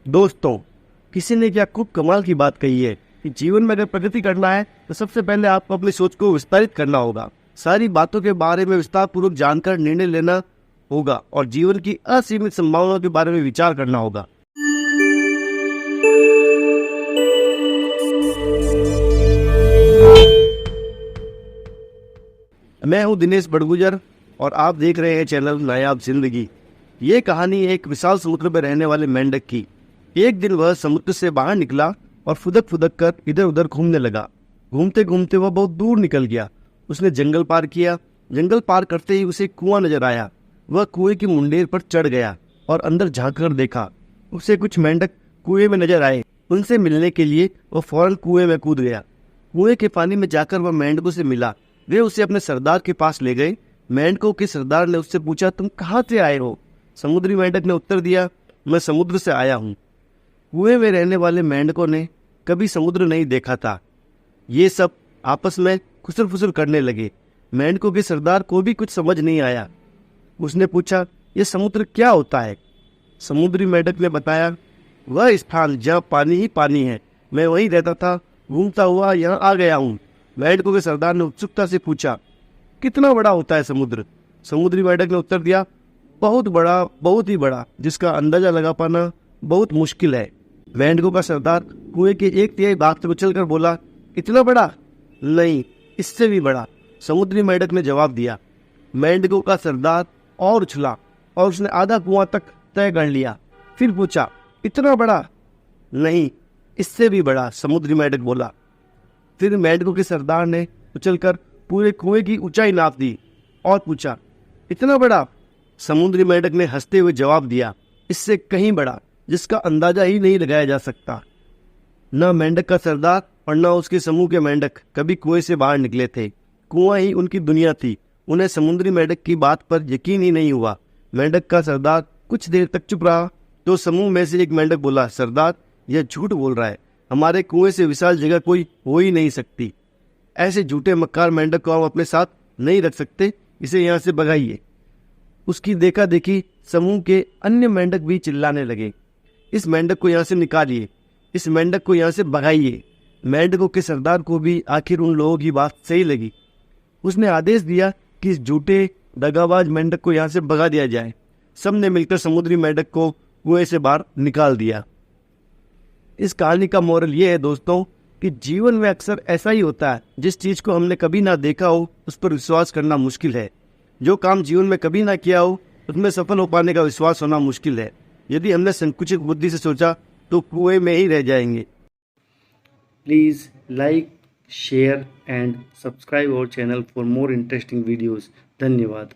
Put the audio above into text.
दोस्तों, किसी ने क्या खूब कमाल की बात कही है कि जीवन में अगर प्रगति करना है तो सबसे पहले आपको अपनी सोच को विस्तारित करना होगा। सारी बातों के बारे में विस्तार पूर्वक जानकर निर्णय लेना होगा और जीवन की असीमित संभावनाओं के बारे में विचार करना होगा। मैं हूं दिनेश बड़गुजर और आप देख रहे हैं चैनल नायाब जिंदगी। ये कहानी एक विशाल समुद्र में रहने वाले मेंढक की। एक दिन वह समुद्र से बाहर निकला और फुदक फुदक कर इधर उधर घूमने लगा। घूमते घूमते वह बहुत दूर निकल गया। उसने जंगल पार किया। जंगल पार करते ही उसे कुआं नजर आया। वह कुएं की मुंडेर पर चढ़ गया और अंदर झांक कर देखा। उसे कुछ मेंढक कुएं में नजर आए। उनसे मिलने के लिए वह फौरन कुएं में कूद गया। कुएं के पानी में जाकर वह मेंढकों से मिला। वे उसे अपने सरदार के पास ले गए। मेंढकों के सरदार ने उससे पूछा, तुम कहाँ से आए हो? समुद्री मेंढक ने उत्तर दिया, मैं समुद्र से आया हूँ। कुएं में रहने वाले मेंढकों ने कभी समुद्र नहीं देखा था। ये सब आपस में खुसर फुसर करने लगे। मेंढकों के सरदार को भी कुछ समझ नहीं आया। उसने पूछा, ये समुद्र क्या होता है? समुद्री मेंढक ने बताया, वह स्थान जहाँ पानी ही पानी है। मैं वहीं रहता था, घूमता हुआ यहाँ आ गया हूँ। मेंढकों के सरदार ने उत्सुकता से पूछा, कितना बड़ा होता है समुद्र? समुद्री मेंढक ने उत्तर दिया, बहुत बड़ा, बहुत ही बड़ा, जिसका अंदाजा लगा पाना बहुत मुश्किल है। मेंढकों का सरदार कुएं के एक तिहाई भाग से उछलकर बोला, इतना बड़ा? नहीं, इससे भी बड़ा, समुद्री मेंढक ने जवाब दिया। मेंढकों का सरदार और उछला और उसने आधा कुआं तक तय कर लिया। फिर पूछा, इतना बड़ा? नहीं, इससे भी बड़ा, समुद्री मेंढक बोला। फिर मेंढकों के सरदार ने उछलकर पूरे कुएं की ऊंचाई नाप दी और पूछा, इतना बड़ा? समुद्री मेंढक ने हंसते हुए जवाब दिया, इससे कहीं बड़ा, जिसका अंदाजा ही नहीं लगाया जा सकता। न मेंढक का सरदार और न उसके समूह के मेंढक कभी कुएं से बाहर निकले थे। कुआं ही उनकी दुनिया थी। उन्हें समुद्री मेंढक की बात पर यकीन ही नहीं हुआ। मेंढक का सरदार कुछ देर तक चुप रहा तो समूह में से एक मेंढक बोला, सरदार, यह झूठ बोल रहा है। हमारे कुएं से विशाल जगह कोई हो ही नहीं सकती। ऐसे झूठे मक्कार मेंढक को हम अपने साथ नहीं रख सकते। इसे यहाँ से भगाइए। उसकी देखा देखी समूह के अन्य मेंढक भी चिल्लाने लगे, इस मेंढक को यहाँ से निकालिए, इस मेंढक को यहाँ से भगाइए। मेंढकों के सरदार को भी आखिर उन लोगों की बात सही लगी। उसने आदेश दिया कि इस झूठे दगाबाज मेंढक को यहाँ से भगा दिया जाए। सबने मिलकर समुद्री मेंढक को कुएं से बाहर निकाल दिया। इस कहानी का मोरल ये है दोस्तों कि जीवन में अक्सर ऐसा ही होता है। जिस चीज को हमने कभी ना देखा हो उस पर विश्वास करना मुश्किल है। जो काम जीवन में कभी ना किया हो उसमें सफल हो पाने का विश्वास होना मुश्किल है। यदि हमने संकुचित बुद्धि से सोचा तो कुएं में ही रह जाएंगे। Please like, share and subscribe our channel for more interesting videos. धन्यवाद।